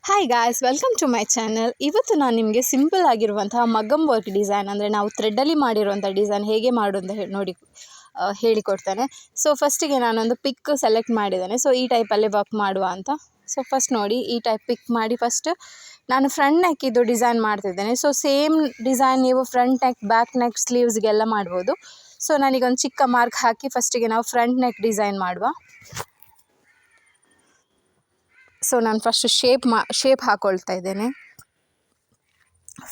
Hi guys, welcome to my channel. ಇವತ್ತು ನಾನು ನಿಮಗೆ ಸಿಂಪಲ್ ಆಗಿರುವಂತಹ ಮಗ್ಗಮ್ ವರ್ಕ್ ಡಿಸೈನ್ ಅಂದರೆ ನಾವು ಥ್ರೆಡ್ಡಲ್ಲಿ ಮಾಡಿರುವಂಥ ಡಿಸೈನ್ ಹೇಗೆ ಮಾಡೋದು ಅಂತ ಹೇಳಿಕೊಡ್ತೇನೆ. ಸೊ ಫಸ್ಟಿಗೆ ನಾನೊಂದು ಪಿಕ್ ಸೆಲೆಕ್ಟ್ ಮಾಡಿದ್ದೇನೆ. ಸೊ ಈ ಟೈಪಲ್ಲಿ ವರ್ಕ್ ಮಾಡುವ ಅಂತ. ಸೊ ಫಸ್ಟ್ ನೋಡಿ, ಈ ಟೈಪ್ ಪಿಕ್ ಮಾಡಿ ಫಸ್ಟ್ ನಾನು ಫ್ರಂಟ್ ನೆಕ್ಕಿದ್ದು ಡಿಸೈನ್ ಮಾಡ್ತಿದ್ದೇನೆ. ಸೊ ಸೇಮ್ ಡಿಸೈನ್ ನೀವು ಫ್ರಂಟ್ ನೆಕ್, ಬ್ಯಾಕ್ ನೆಕ್, ಸ್ಲೀವ್ಸ್ಗೆಲ್ಲ ಮಾಡ್ಬೋದು. ಸೊ ನಾನೀಗೊಂದು ಚಿಕ್ಕ ಮಾರ್ಕ್ ಹಾಕಿ ಫಸ್ಟಿಗೆ ನಾವು ಫ್ರಂಟ್ ನೆಕ್ ಡಿಸೈನ್ ಮಾಡುವ. ಸೊ ನಾನು ಫಸ್ಟ್ ಶೇಪ್ ಹಾಕ್ಕೊಳ್ತಾ ಇದ್ದೇನೆ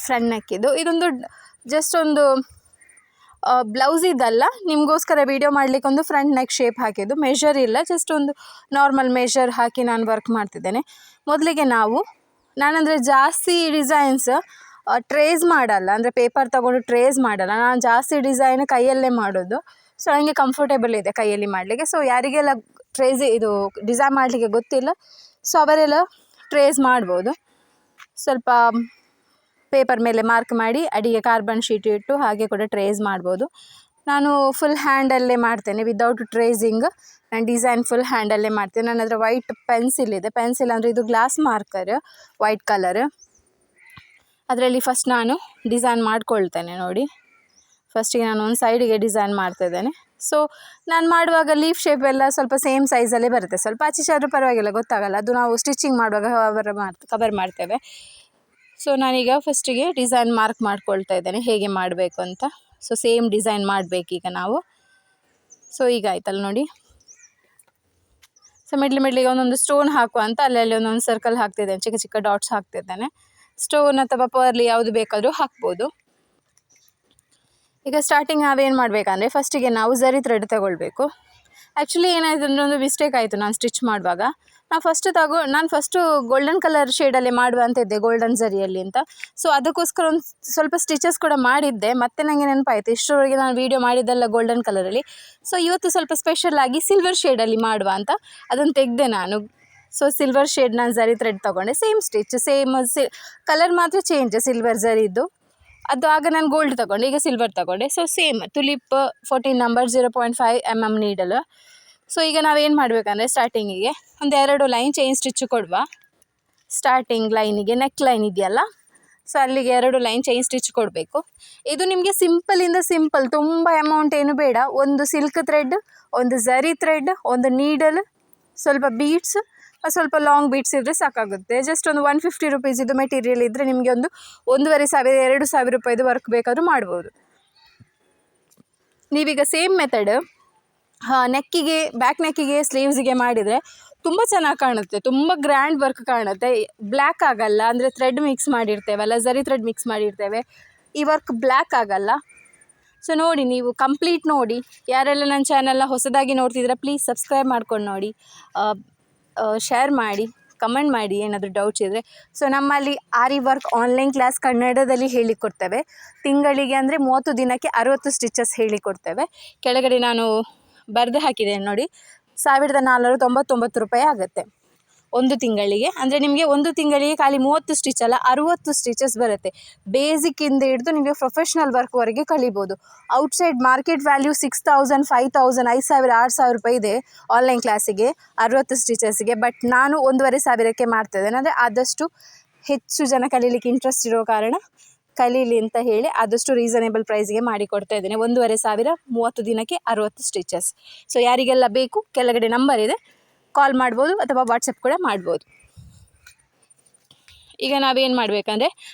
ಫ್ರಂಟ್ ನೆಕ್ಕಿದ್ದು. ಇದೊಂದು ಜಸ್ಟ್ ಒಂದು ಬ್ಲೌಸ್ ಇದಲ್ಲ, ನಿಮಗೋಸ್ಕರ ವೀಡಿಯೋ ಮಾಡಲಿಕ್ಕೆ ಒಂದು ಫ್ರಂಟ್ ನೆಕ್ ಶೇಪ್ ಹಾಕಿದ್ದು. ಮೆಷರ್ ಇಲ್ಲ, ಜಸ್ಟ್ ಒಂದು ನಾರ್ಮಲ್ ಮೆಷರ್ ಹಾಕಿ ನಾನು ವರ್ಕ್ ಮಾಡ್ತಿದ್ದೇನೆ. ಮೊದಲಿಗೆ ನಾನಂದರೆ ಜಾಸ್ತಿ ಡಿಸೈನ್ಸ್ ಟ್ರೇಸ್ ಮಾಡಲ್ಲ, ಅಂದರೆ ಪೇಪರ್ ತೊಗೊಂಡು ಟ್ರೇಸ್ ಮಾಡಲ್ಲ. ನಾನು ಜಾಸ್ತಿ ಡಿಸೈನ್ ಕೈಯಲ್ಲೇ ಮಾಡೋದು. ಸೊ ನನಗೆ ಕಂಫರ್ಟೇಬಲ್ ಇದೆ ಕೈಯಲ್ಲಿ ಮಾಡಲಿಕ್ಕೆ. ಸೊ ಯಾರಿಗೆಲ್ಲ ಇದು ಡಿಸೈನ್ ಮಾಡಲಿಕ್ಕೆ ಗೊತ್ತಿಲ್ಲ, ಸೊ ಅವರೆಲ್ಲ ಟ್ರೇಸ್ ಮಾಡ್ಬೋದು. ಸ್ವಲ್ಪ ಪೇಪರ್ ಮೇಲೆ ಮಾರ್ಕ್ ಮಾಡಿ ಅಡಿಗೆ ಕಾರ್ಬನ್ ಶೀಟ್ ಇಟ್ಟು ಹಾಗೆ ಕೂಡ ಟ್ರೇಸ್ ಮಾಡ್ಬೋದು. ನಾನು ಫುಲ್ ಹ್ಯಾಂಡಲ್ಲೇ ಮಾಡ್ತೇನೆ, ವಿದೌಟ್ ಟ್ರೇಸಿಂಗ್. ನಾನು ಡಿಸೈನ್ ಫುಲ್ ಹ್ಯಾಂಡಲ್ಲೇ ಮಾಡ್ತೇನೆ. ನನ್ನ ಹತ್ರ ವೈಟ್ ಪೆನ್ಸಿಲ್ ಇದೆ. ಪೆನ್ಸಿಲ್ ಅಂದರೆ ಇದು ಗ್ಲಾಸ್ ಮಾರ್ಕರ್, ವೈಟ್ ಕಲರ್. ಅದರಲ್ಲಿ ಫಸ್ಟ್ ನಾನು ಡಿಸೈನ್ ಮಾಡ್ಕೊಳ್ತೇನೆ. ನೋಡಿ, ಫಸ್ಟಿಗೆ ನಾನು ಒಂದು ಸೈಡಿಗೆ ಡಿಸೈನ್ ಮಾಡ್ತಾಯಿದ್ದೇನೆ. ಸೊ ನಾನು ಮಾಡುವಾಗ ಲೀಫ್ ಶೇಪ್ ಎಲ್ಲ ಸ್ವಲ್ಪ ಸೇಮ್ ಸೈಜಲ್ಲೇ ಬರುತ್ತೆ. ಸ್ವಲ್ಪ ಆಚೀಚೆ ಆದರೂ ಪರವಾಗಿಲ್ಲ, ಗೊತ್ತಾಗಲ್ಲ. ಅದು ನಾವು ಸ್ಟಿಚಿಂಗ್ ಮಾಡುವಾಗ ಕವರ್ ಮಾಡ್ತೇವೆ. ಸೊ ನಾನೀಗ ಫಸ್ಟಿಗೆ ಡಿಸೈನ್ ಮಾರ್ಕ್ ಮಾಡ್ಕೊಳ್ತಾ ಇದ್ದೇನೆ ಹೇಗೆ ಮಾಡಬೇಕು ಅಂತ. ಸೊ ಸೇಮ್ ಡಿಸೈನ್ ಮಾಡಬೇಕೀಗ ನಾವು. ಸೊ ಈಗ ಆಯ್ತಲ್ಲ ನೋಡಿ. ಸೊ ಮಿಡ್ಲಿಗೆ ಒಂದೊಂದು ಸ್ಟೋನ್ ಹಾಕುವ ಅಂತ ಅಲ್ಲಲ್ಲಿ ಒಂದೊಂದು ಸರ್ಕಲ್ ಹಾಕ್ತಿದ್ದೇನೆ, ಚಿಕ್ಕ ಚಿಕ್ಕ ಡಾಟ್ಸ್ ಹಾಕ್ತಿದ್ದೇನೆ. ಸ್ಟೋನ್ ಅಥವಾ ಪರ್ಲಿ ಯಾವುದು ಬೇಕಾದರೂ ಹಾಕ್ಬೋದು. ಈಗ ಸ್ಟಾರ್ಟಿಂಗ್ ನಾವೇನು ಮಾಡಬೇಕಂದ್ರೆ ಫಸ್ಟಿಗೆ ನಾವು ಝರಿ ಥ್ರೆಡ್ ತಗೊಳ್ಬೇಕು. ಆ್ಯಕ್ಚುಲಿ ಏನಾಯಿತು ಅಂದರೆ ಒಂದು ಮಿಸ್ಟೇಕ್ ಆಯಿತು ನಾನು ಸ್ಟಿಚ್ ಮಾಡುವಾಗ. ನಾನು ಫಸ್ಟು ಗೋಲ್ಡನ್ ಕಲರ್ ಶೇಡಲ್ಲಿ ಮಾಡುವ ಅಂತ ಇದ್ದೆ, ಗೋಲ್ಡನ್ ಝರಿಯಲ್ಲಿ ಅಂತ. ಸೊ ಅದಕ್ಕೋಸ್ಕರ ಒಂದು ಸ್ವಲ್ಪ ಸ್ಟಿಚಸ್ ಕೂಡ ಮಾಡಿದ್ದೆ. ಮತ್ತೆ ನನಗೆ ನೆನಪಾಯಿತು, ಇಷ್ಟರವರೆಗೆ ನಾನು ವೀಡಿಯೋ ಮಾಡಿದ್ದೆಲ್ಲ ಗೋಲ್ಡನ್ ಕಲರಲ್ಲಿ. ಸೊ ಇವತ್ತು ಸ್ವಲ್ಪ ಸ್ಪೆಷಲಾಗಿ ಸಿಲ್ವರ್ ಶೇಡಲ್ಲಿ ಮಾಡುವ ಅಂತ ಅದನ್ನು ತೆಗೆದೆ ನಾನು. ಸೊ ಸಿಲ್ವರ್ ಶೇಡ್ ನಾನು ಝರಿ ಥ್ರೆಡ್ ತೊಗೊಂಡೆ. ಸೇಮ್ ಸ್ಟಿಚ್, ಕಲರ್ ಮಾತ್ರ ಚೇಂಜ್, ಸಿಲ್ವರ್ ಝರಿದ್ದು. ಅದು ಆಗ ನಾನು ಗೋಲ್ಡ್ ತೊಗೊಂಡೆ, ಈಗ ಸಿಲ್ವರ್ ತೊಗೊಂಡೆ. So same tulip 14 number 0.5 mm ನೀಡಲು. ಸೊ ಈಗ ನಾವೇನು ಮಾಡಬೇಕಂದ್ರೆ ಸ್ಟಾರ್ಟಿಂಗಿಗೆ ಒಂದು 2 ಲೈನ್ ಚೈನ್ ಸ್ಟಿಚ್ ಕೊಡುವ. ಸ್ಟಾರ್ಟಿಂಗ್ ಲೈನಿಗೆ ನೆಕ್ ಲೈನ್ ಇದೆಯಲ್ಲ, ಸೊ ಅಲ್ಲಿಗೆ 2 ಲೈನ್ ಚೈನ್ ಸ್ಟಿಚ್ ಕೊಡಬೇಕು. ಇದು ನಿಮಗೆ ಸಿಂಪಲಿಂದ ಸಿಂಪಲ್, ತುಂಬ ಅಮೌಂಟ್ ಏನು ಬೇಡ. ಒಂದು ಸಿಲ್ಕ್ ಥ್ರೆಡ್, ಒಂದು ಝರಿ ಥ್ರೆಡ್, ಒಂದು ನೀಡಲ್, ಸ್ವಲ್ಪ ಬೀಡ್ಸ್, ಸ್ವಲ್ಪ ಲಾಂಗ್ ಬೀಡ್ಸ್ ಇದ್ದರೆ ಸಾಕಾಗುತ್ತೆ. ಜಸ್ಟ್ ಒಂದು 150 ರುಪೀಸ್ ಇದು ಮೆಟೀರಿಯಲ್ ಇದ್ದರೆ ನಿಮಗೆ ಒಂದು 1,500 2,000 ರೂಪಾಯಿದು ವರ್ಕ್ ಬೇಕಾದರೂ ಮಾಡ್ಬೋದು. ನೀವೀಗ ಸೇಮ್ ಮೆಥಡ್ ನೆಕ್ಕಿಗೆ, ಬ್ಯಾಕ್ ನೆಕ್ಕಿಗೆ, ಸ್ಲೀವ್ಸಿಗೆ ಮಾಡಿದರೆ ತುಂಬ ಚೆನ್ನಾಗಿ ಕಾಣುತ್ತೆ, ತುಂಬ ಗ್ರ್ಯಾಂಡ್ ವರ್ಕ್ ಕಾಣುತ್ತೆ. ಬ್ಲ್ಯಾಕ್ ಆಗಲ್ಲ, ಅಂದರೆ ಥ್ರೆಡ್ ಮಿಕ್ಸ್ ಮಾಡಿರ್ತೇವಲ್ಲ, ಝರಿ ಥ್ರೆಡ್ ಮಿಕ್ಸ್ ಮಾಡಿರ್ತೇವೆ, ಈ ವರ್ಕ್ ಬ್ಲ್ಯಾಕ್ ಆಗಲ್ಲ. ಸೊ ನೋಡಿ, ನೀವು ಕಂಪ್ಲೀಟ್ ನೋಡಿ. ಯಾರೆಲ್ಲ ನನ್ನ ಚಾನಲ್ನ ಹೊಸದಾಗಿ ನೋಡ್ತಿದ್ರೆ ಪ್ಲೀಸ್ ಸಬ್ಸ್ಕ್ರೈಬ್ ಮಾಡ್ಕೊಂಡು ನೋಡಿ, ಶೇರ್ ಮಾಡಿ, ಕಮೆಂಟ್ ಮಾಡಿ ಏನಾದರೂ ಡೌಟ್ಸ್ ಇದ್ದರೆ. ಸೊ ನಮ್ಮಲ್ಲಿ ಆರಿ ವರ್ಕ್ ಆನ್ಲೈನ್ ಕ್ಲಾಸ್ ಕನ್ನಡದಲ್ಲಿ ಹೇಳಿಕೊಡ್ತೇವೆ. ತಿಂಗಳಿಗೆ ಅಂದರೆ 30 ದಿನಕ್ಕೆ 60 ಸ್ಟಿಚಸ್ ಹೇಳಿಕೊಡ್ತೇವೆ. ಕೆಳಗಡೆ ನಾನು ಬರೆದು ಹಾಕಿದ್ದೇನೆ ನೋಡಿ, 1,499 ರೂಪಾಯಿ ಆಗುತ್ತೆ ಒಂದು ತಿಂಗಳಿಗೆ. ಅಂದರೆ ನಿಮಗೆ ಒಂದು ತಿಂಗಳಿಗೆ ಖಾಲಿ 30 ಸ್ಟಿಚ್ ಅಲ್ಲ, 60 ಸ್ಟಿಚಸ್ ಬರುತ್ತೆ. ಬೇಸಿಕ್ಕಿಂದ ಹಿಡಿದು ನಿಮಗೆ ಪ್ರೊಫೆಷ್ನಲ್ ವರ್ಕ್ವರೆಗೆ ಕಲಿಬೋದು. ಔಟ್ಸೈಡ್ ಮಾರ್ಕೆಟ್ ವ್ಯಾಲ್ಯೂ 6,000 5,000 5,000 6,000 ರೂಪಾಯಿ ಇದೆ ಆನ್ಲೈನ್ ಕ್ಲಾಸಿಗೆ 60 ಸ್ಟಿಚಸ್ಗೆ. ಬಟ್ ನಾನು 1,500ಕ್ಕೆ ಮಾಡ್ತಿದ್ದೇನೆ. ಅಂದರೆ ಆದಷ್ಟು ಹೆಚ್ಚು ಜನ ಕಲೀಲಿಕ್ಕೆ ಇಂಟ್ರೆಸ್ಟ್ ಇರೋ ಕಾರಣ ಕಲೀಲಿ ಅಂತ ಹೇಳಿ ಆದಷ್ಟು ರೀಸನೇಬಲ್ ಪ್ರೈಸ್ಗೆ ಮಾಡಿಕೊಡ್ತಾ ಇದ್ದೇನೆ. 1,500 30 ದಿನಕ್ಕೆ 60 ಸ್ಟಿಚಸ್. ಸೊ ಯಾರಿಗೆಲ್ಲ ಬೇಕು ಕೆಳಗಡೆ ನಂಬರ್ ಇದೆ, ಕಾಲ್ ಮಾಡ್ಬೋದು ಅಥವಾ ವಾಟ್ಸಪ್ ಕೂಡ ಮಾಡ್ಬೋದು. ಈಗ ನಾವೇನು ಮಾಡಬೇಕಂದ್ರೆ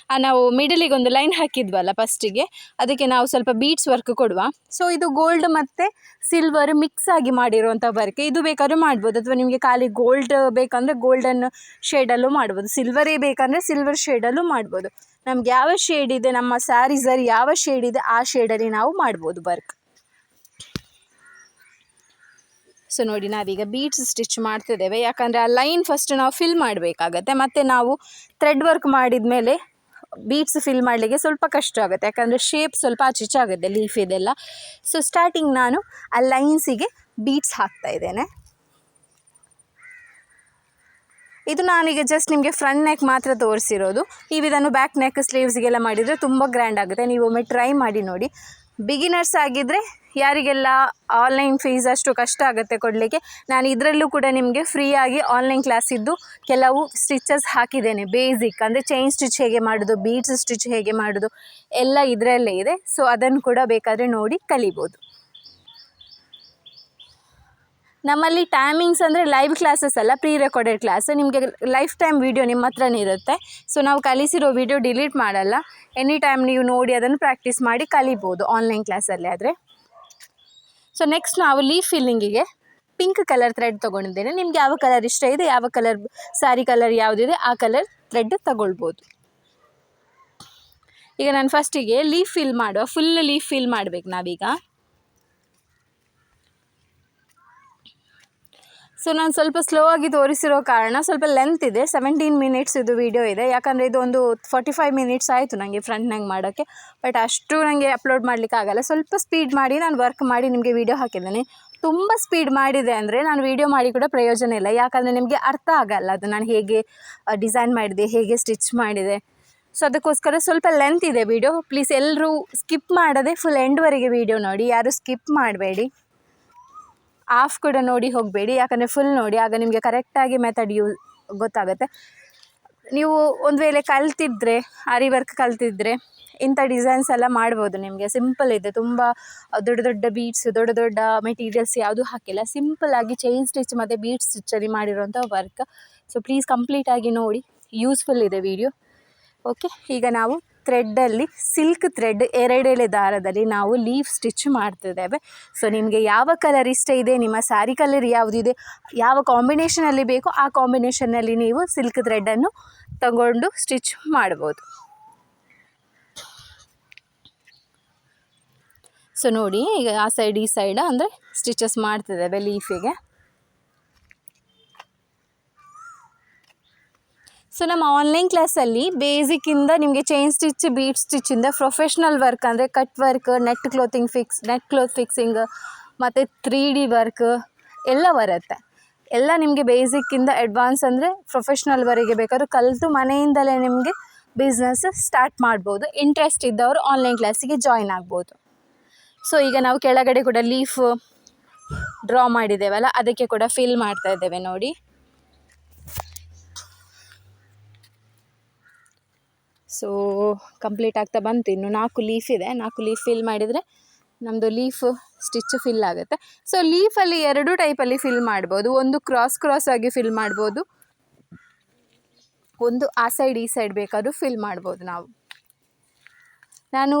ನಾವು ಮಿಡಲಿಗೆ ಒಂದು ಲೈನ್ ಹಾಕಿದ್ವಲ್ಲ ಫಸ್ಟಿಗೆ, ಅದಕ್ಕೆ ನಾವು ಸ್ವಲ್ಪ ಬೀಡ್ಸ್ ವರ್ಕ್ ಕೊಡುವ. ಸೊ ಇದು ಗೋಲ್ಡ್ ಮತ್ತು ಸಿಲ್ವರ್ ಮಿಕ್ಸ್ ಆಗಿ ಮಾಡಿರುವಂಥ ವರ್ಕ್. ಇದು ಬೇಕಾದ್ರೂ ಮಾಡ್ಬೋದು, ಅಥವಾ ನಿಮಗೆ ಖಾಲಿ ಗೋಲ್ಡ್ ಬೇಕಂದರೆ ಗೋಲ್ಡನ್ ಶೇಡಲ್ಲೂ ಮಾಡ್ಬೋದು, ಸಿಲ್ವರೇ ಬೇಕಂದರೆ ಸಿಲ್ವರ್ ಶೇಡಲ್ಲೂ ಮಾಡ್ಬೋದು. ನಮ್ಗೆ ಯಾವ ಶೇಡ್ ಇದೆ, ನಮ್ಮ ಸ್ಯಾರೀಸಲ್ಲಿ ಯಾವ ಶೇಡ್ ಇದೆ ಆ ಶೇಡಲ್ಲಿ ನಾವು ಮಾಡ್ಬೋದು ವರ್ಕ್. ಸೊ ನೋಡಿ, ನಾವೀಗ ಬೀಡ್ಸ್ ಸ್ಟಿಚ್ ಮಾಡ್ತಿದ್ದೇವೆ. ಯಾಕಂದರೆ ಆ ಲೈನ್ ಫಸ್ಟ್ ನಾವು ಫಿಲ್ ಮಾಡಬೇಕಾಗತ್ತೆ. ಮತ್ತು ನಾವು ಥ್ರೆಡ್ ವರ್ಕ್ ಮಾಡಿದ ಮೇಲೆ ಬೀಡ್ಸ್ ಫಿಲ್ ಮಾಡಲಿಕ್ಕೆ ಸ್ವಲ್ಪ ಕಷ್ಟ ಆಗುತ್ತೆ, ಯಾಕಂದರೆ ಶೇಪ್ ಸ್ವಲ್ಪ ಆಗುತ್ತೆ ಲೀಫ್ ಇದೆಲ್ಲ. ಸೊ ಸ್ಟಾರ್ಟಿಂಗ್ ನಾನು ಆ ಲೈನ್ಸಿಗೆ ಬೀಡ್ಸ್ ಹಾಕ್ತಾ ಇದ್ದೇನೆ. ಇದು ನಾನೀಗ ಜಸ್ಟ್ ನಿಮಗೆ ಫ್ರಂಟ್ ನೆಕ್ ಮಾತ್ರ ತೋರಿಸಿರೋದು. ನೀವು ಇದನ್ನು ಬ್ಯಾಕ್ ನೆಕ್, ಸ್ಲೀವ್ಸ್ಗೆಲ್ಲ ಮಾಡಿದರೆ ತುಂಬ ಗ್ರ್ಯಾಂಡ್ ಆಗುತ್ತೆ. ನೀವು ಒಮ್ಮೆ ಟ್ರೈ ಮಾಡಿ ನೋಡಿ. ಬಿಗಿನರ್ಸ್ ಆಗಿದ್ದರೆ ಯಾರಿಗೆಲ್ಲ ಆನ್ಲೈನ್ ಫೀಸ್ ಅಷ್ಟು ಕಷ್ಟ ಆಗುತ್ತೆ ಕೊಡಲಿಕ್ಕೆ, ನಾನು ಇದರಲ್ಲೂ ಕೂಡ ನಿಮಗೆ ಫ್ರೀಯಾಗಿ ಆನ್ಲೈನ್ ಕ್ಲಾಸಿದ್ದು ಕೆಲವು ಸ್ಟಿಚಸ್ ಹಾಕಿದ್ದೇನೆ. ಬೇಸಿಕ್ ಅಂದರೆ ಚೈನ್ ಸ್ಟಿಚ್ ಹೇಗೆ ಮಾಡೋದು, ಬೀಡ್ಸ್ ಸ್ಟಿಚ್ ಹೇಗೆ ಮಾಡೋದು ಎಲ್ಲ ಇದರಲ್ಲೇ ಇದೆ. ಸೊ ಅದನ್ನು ಕೂಡ ಬೇಕಾದರೆ ನೋಡಿ ಕಲಿಬೋದು. ನಮ್ಮಲ್ಲಿ ಟೈಮಿಂಗ್ಸ್ ಅಂದರೆ ಲೈವ್ ಕ್ಲಾಸಸ್ ಅಲ್ಲ, ಪ್ರೀ ರೆಕಾರ್ಡೆಡ್ ಕ್ಲಾಸ್. ನಿಮಗೆ ಲೈಫ್ ಟೈಮ್ ವೀಡಿಯೋ ನಿಮ್ಮ ಹತ್ರನೇ ಇರುತ್ತೆ. ಸೊ ನಾವು ಕಲಿಸಿರೋ ವೀಡಿಯೋ ಡಿಲೀಟ್ ಮಾಡಲ್ಲ, ಎನಿ ಟೈಮ್ ನೀವು ನೋಡಿ ಅದನ್ನು ಪ್ರಾಕ್ಟೀಸ್ ಮಾಡಿ ಕಲಿಬೋದು ಆನ್ಲೈನ್ ಕ್ಲಾಸಲ್ಲಿ ಆದರೆ. ಸೊ ನೆಕ್ಸ್ಟ್ ನಾವು ಲೀಫ್ ಫಿಲ್ಲಿಂಗಿಗೆ ಪಿಂಕ್ ಕಲರ್ ಥ್ರೆಡ್ ತೊಗೊಂಡಿದ್ದೇನೆ. ನಿಮ್ಗೆ ಯಾವ ಕಲರ್ ಇಷ್ಟ ಇದೆ, ಯಾವ ಕಲರ್ ಸ್ಯಾರಿ ಕಲರ್ ಯಾವುದಿದೆ ಆ ಕಲರ್ ಥ್ರೆಡ್ ತಗೊಳ್ಬೋದು. ಈಗ ನಾನು ಫಸ್ಟಿಗೆ ಲೀಫ್ ಫಿಲ್ ಮಾಡುವ, ಫುಲ್ ಲೀಫ್ ಫಿಲ್ ಮಾಡಬೇಕು ನಾವೀಗ. ಸೊ ನಾನು ಸ್ವಲ್ಪ ಸ್ಲೋ ಆಗಿ ತೋರಿಸಿರೋ ಕಾರಣ ಸ್ವಲ್ಪ ಲೆಂತ್ ಇದೆ, 17 ಮಿನಿಟ್ಸ್ ಇದು ವೀಡಿಯೋ ಇದೆ. ಯಾಕಂದರೆ ಇದು ಒಂದು 45 ಮಿನಿಟ್ಸ್ ಆಯಿತು ನನಗೆ ಫ್ರಂಟ್ನಾಗ ಮಾಡೋಕ್ಕೆ. ಬಟ್ ಅಷ್ಟು ನನಗೆ ಅಪ್ಲೋಡ್ ಮಾಡಲಿಕ್ಕೆ ಆಗಲ್ಲ. ಸ್ವಲ್ಪ ಸ್ಪೀಡ್ ಮಾಡಿ ನಾನು ವರ್ಕ್ ಮಾಡಿ ನಿಮಗೆ ವೀಡಿಯೋ ಹಾಕಿದ್ದೇನೆ. ತುಂಬ ಸ್ಪೀಡ್ ಮಾಡಿದೆ ಅಂದರೆ ನಾನು ವೀಡಿಯೋ ಮಾಡಿ ಕೂಡ ಪ್ರಯೋಜನ ಇಲ್ಲ, ಯಾಕಂದರೆ ನಿಮಗೆ ಅರ್ಥ ಆಗಲ್ಲ ಅದು ನಾನು ಹೇಗೆ ಡಿಸೈನ್ ಮಾಡಿದೆ, ಹೇಗೆ ಸ್ಟಿಚ್ ಮಾಡಿದೆ. ಸೊ ಅದಕ್ಕೋಸ್ಕರ ಸ್ವಲ್ಪ ಲೆಂತ್ ಇದೆ ವೀಡಿಯೋ. ಪ್ಲೀಸ್ ಎಲ್ಲರೂ ಸ್ಕಿಪ್ ಮಾಡದೆ ಫುಲ್ ಎಂಡ್ವರೆಗೆ ವೀಡಿಯೋ ನೋಡಿ, ಯಾರು ಸ್ಕಿಪ್ ಮಾಡಬೇಡಿ. ಆಫ್ ಕೂಡ ನೋಡಿ ಹೋಗಬೇಡಿ, ಯಾಕಂದರೆ ಫುಲ್ ನೋಡಿ, ಆಗ ನಿಮಗೆ ಕರೆಕ್ಟಾಗಿ ಮೆಥಡ್ ಗೊತ್ತಾಗುತ್ತೆ. ನೀವು ಒಂದು ವೇಳೆ ಕಲ್ತಿದ್ರೆ, ಆರಿ ವರ್ಕ್ ಕಲ್ತಿದ್ರೆ ಇಂಥ ಡಿಸೈನ್ಸ್ ಎಲ್ಲ ಮಾಡ್ಬೋದು. ನಿಮಗೆ ಸಿಂಪಲ್ ಇದೆ, ತುಂಬ ದೊಡ್ಡ ದೊಡ್ಡ ಬೀಡ್ಸ್, ದೊಡ್ಡ ದೊಡ್ಡ ಮೆಟೀರಿಯಲ್ಸ್ ಯಾವುದೂ ಹಾಕಿಲ್ಲ. ಸಿಂಪಲ್ಲಾಗಿ ಚೈನ್ ಸ್ಟಿಚ್ ಮತ್ತು ಬೀಡ್ ಸ್ಟಿಚ್ಚಲ್ಲಿ ಮಾಡಿರೋಂಥ ವರ್ಕ್. ಸೊ ಪ್ಲೀಸ್ ಕಂಪ್ಲೀಟಾಗಿ ನೋಡಿ, ಯೂಸ್ಫುಲ್ ಇದೆ ವಿಡಿಯೋ. ಓಕೆ, ಈಗ ನಾವು ಥ್ರೆಡ್ಡಲ್ಲಿ ಸಿಲ್ಕ್ ಥ್ರೆಡ್ 2 ಎಳೆ ದಾರದಲ್ಲಿ ನಾವು ಲೀಫ್ ಸ್ಟಿಚ್ ಮಾಡ್ತಿದ್ದೇವೆ. ಸೊ ನಿಮಗೆ ಯಾವ ಕಲರ್ ಇಷ್ಟ ಇದೆ, ನಿಮ್ಮ ಸ್ಯಾರಿ ಕಲರ್ ಯಾವುದಿದೆ, ಯಾವ ಕಾಂಬಿನೇಷನಲ್ಲಿ ಬೇಕೋ ಆ ಕಾಂಬಿನೇಷನ್ನಲ್ಲಿ ನೀವು ಸಿಲ್ಕ್ ಥ್ರೆಡ್ಡನ್ನು ತಗೊಂಡು ಸ್ಟಿಚ್ ಮಾಡ್ಬೋದು. ಸೊ ನೋಡಿ, ಈಗ ಆ ಸೈಡ್ ಈ ಸೈಡ್ ಅಂದರೆ ಸ್ಟಿಚಸ್ ಮಾಡ್ತಿದ್ದೇವೆ ಲೀಫಿಗೆ. ಸೊ ನಮ್ಮ ಆನ್ಲೈನ್ ಕ್ಲಾಸಲ್ಲಿ ಬೇಸಿಕ್ಕಿಂದ ನಿಮಗೆ ಚೈನ್ ಸ್ಟಿಚ್, ಬೀಡ್ ಸ್ಟಿಚ್ಚಿಂದ ಪ್ರೊಫೆಷ್ನಲ್ ವರ್ಕ್ ಅಂದರೆ cut work, net cloth fixing ಮತ್ತು 3D ವರ್ಕ್ ಎಲ್ಲ ಬರುತ್ತೆ. ಎಲ್ಲ ನಿಮಗೆ ಬೇಸಿಕ್ಕಿಂದ ಅಡ್ವಾನ್ಸ್ ಅಂದರೆ ಪ್ರೊಫೆಷ್ನಲ್ವರೆಗೆ ಬೇಕಾದ್ರೂ ಕಲಿತು ಮನೆಯಿಂದಲೇ ನಿಮಗೆ ಬಿಸ್ನೆಸ್ ಸ್ಟಾರ್ಟ್ ಮಾಡ್ಬೋದು. ಇಂಟ್ರೆಸ್ಟ್ ಇದ್ದವರು ಆನ್ಲೈನ್ ಕ್ಲಾಸಿಗೆ ಜಾಯಿನ್ ಆಗ್ಬೋದು. ಸೊ ಈಗ ನಾವು ಕೆಳಗಡೆ ಕೂಡ ಲೀಫ್ ಡ್ರಾ ಮಾಡಿದ್ದೇವಲ್ಲ, ಅದಕ್ಕೆ ಕೂಡ ಫಿಲ್ ಮಾಡ್ತಾ ಇದ್ದೇವೆ ನೋಡಿ. ಸೊ ಕಂಪ್ಲೀಟ್ ಆಗ್ತಾ ಬಂತು, ಇನ್ನು 4 ಲೀಫ್ ಇದೆ. 4 ಲೀಫ್ ಫಿಲ್ ಮಾಡಿದರೆ ನಮ್ಮದು ಲೀಫ್ ಸ್ಟಿಚ್ ಫಿಲ್ ಆಗುತ್ತೆ. ಸೊ ಲೀಫಲ್ಲಿ 2 ಟೈಪಲ್ಲಿ ಫಿಲ್ ಮಾಡ್ಬೋದು. ಒಂದು ಕ್ರಾಸ್ ಆಗಿ ಫಿಲ್ ಮಾಡ್ಬೋದು, ಒಂದು ಆ ಸೈಡ್ ಈ ಸೈಡ್ ಬೇಕಾದ್ರೂ ಫಿಲ್ ಮಾಡ್ಬೋದು. ನಾನು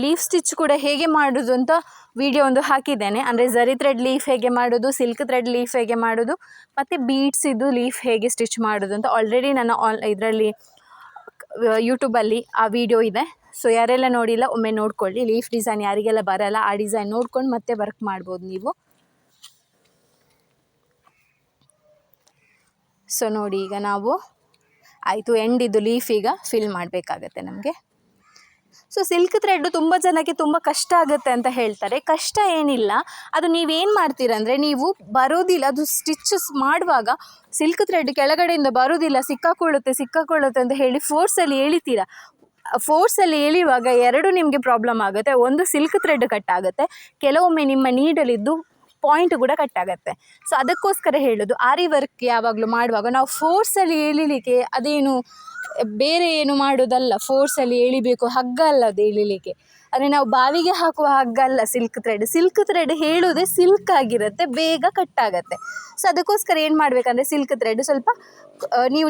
ಲೀಫ್ ಸ್ಟಿಚ್ ಕೂಡ ಹೇಗೆ ಮಾಡೋದು ಅಂತ ವಿಡಿಯೋ ಒಂದು ಹಾಕಿದ್ದೇನೆ. ಅಂದರೆ ಝರಿ ಥ್ರೆಡ್ ಲೀಫ್ ಹೇಗೆ ಮಾಡೋದು, ಸಿಲ್ಕ್ ಥ್ರೆಡ್ ಲೀಫ್ ಹೇಗೆ ಮಾಡೋದು, ಮತ್ತು ಬೀಡ್ಸ್ ಇದ್ದು ಲೀಫ್ ಹೇಗೆ ಸ್ಟಿಚ್ ಮಾಡೋದು ಅಂತ ಆಲ್ರೆಡಿ ನಾನು ಇದರಲ್ಲಿ ಯೂಟ್ಯೂಬಲ್ಲಿ ಆ ವಿಡಿಯೋ ಇದೆ. ಸೊ ಯಾರೆಲ್ಲ ನೋಡಿಲ್ಲ ಒಮ್ಮೆ ನೋಡ್ಕೊಳ್ಳಿ. ಲೀಫ್ ಡಿಸೈನ್ ಯಾರಿಗೆಲ್ಲ ಬರಲ್ಲ ಆ ಡಿಸೈನ್ ನೋಡ್ಕೊಂಡು ಮತ್ತೆ ವರ್ಕ್ ಮಾಡ್ಬೋದು ನೀವು. ಸೊ ನೋಡಿ, ಈಗ ನಾವು ಆಯಿತು ಎಂಡಿದ್ದು ಲೀಫ್ ಈಗ ಫಿಲ್ ಮಾಡಬೇಕಾಗತ್ತೆ ನಮಗೆ. ಸೊ ಸಿಲ್ಕ್ ಥ್ರೆಡ್ಡು ತುಂಬ ಜನಕ್ಕೆ ತುಂಬ ಕಷ್ಟ ಆಗುತ್ತೆ ಅಂತ ಹೇಳ್ತಾರೆ. ಕಷ್ಟ ಏನಿಲ್ಲ, ಅದು ನೀವೇನು ಮಾಡ್ತೀರಂದರೆ, ನೀವು ಬರೋದಿಲ್ಲ, ಅದು ಸ್ಟಿಚಸ್ ಮಾಡುವಾಗ ಸಿಲ್ಕ್ ಥ್ರೆಡ್ ಕೆಳಗಡೆಯಿಂದ ಬರೋದಿಲ್ಲ, ಸಿಕ್ಕಾಕೊಳ್ಳುತ್ತೆ ಅಂತ ಹೇಳಿ ಫೋರ್ಸಲ್ಲಿ ಎಳಿತೀರ. ಫೋರ್ಸಲ್ಲಿ ಎಳೆಯುವಾಗ 2 ನಿಮಗೆ ಪ್ರಾಬ್ಲಮ್ ಆಗುತ್ತೆ. ಒಂದು ಸಿಲ್ಕ್ ಥ್ರೆಡ್ ಕಟ್ ಆಗುತ್ತೆ, ಕೆಲವೊಮ್ಮೆ ನಿಮ್ಮ ನೀಡಲಿದ್ದು ಪಾಯಿಂಟ್ ಕೂಡ ಕಟ್ ಆಗುತ್ತೆ. ಸೊ ಅದಕ್ಕೋಸ್ಕರ ಹೇಳೋದು, ಆರಿ ವರ್ಕ್ ಯಾವಾಗಲೂ ಮಾಡುವಾಗ ನಾವು ಫೋರ್ಸಲ್ಲಿ ಎಳಿಲಿಕ್ಕೆ ಅದೇನು ಬೇರೆ ಏನು ಮಾಡೋದಲ್ಲ, ಫೋರ್ಸಲ್ಲಿ ಎಳಿಬೇಕು, ಹಗ್ಗ ಅಲ್ಲ ಅದು ಎಳಿಲಿಕ್ಕೆ. ಅಂದರೆ ನಾವು ಬಾವಿಗೆ ಹಾಕುವ ಹಗ್ಗ ಅಲ್ಲ ಸಿಲ್ಕ್ ಥ್ರೆಡ್ ಹೇಳೋದೇ ಸಿಲ್ಕ್ ಆಗಿರುತ್ತೆ, ಬೇಗ ಕಟ್ಟಾಗತ್ತೆ. ಸೊ ಅದಕ್ಕೋಸ್ಕರ ಏನು ಮಾಡಬೇಕಂದ್ರೆ, ಸಿಲ್ಕ್ ಥ್ರೆಡ್ ಸ್ವಲ್ಪ ನೀವು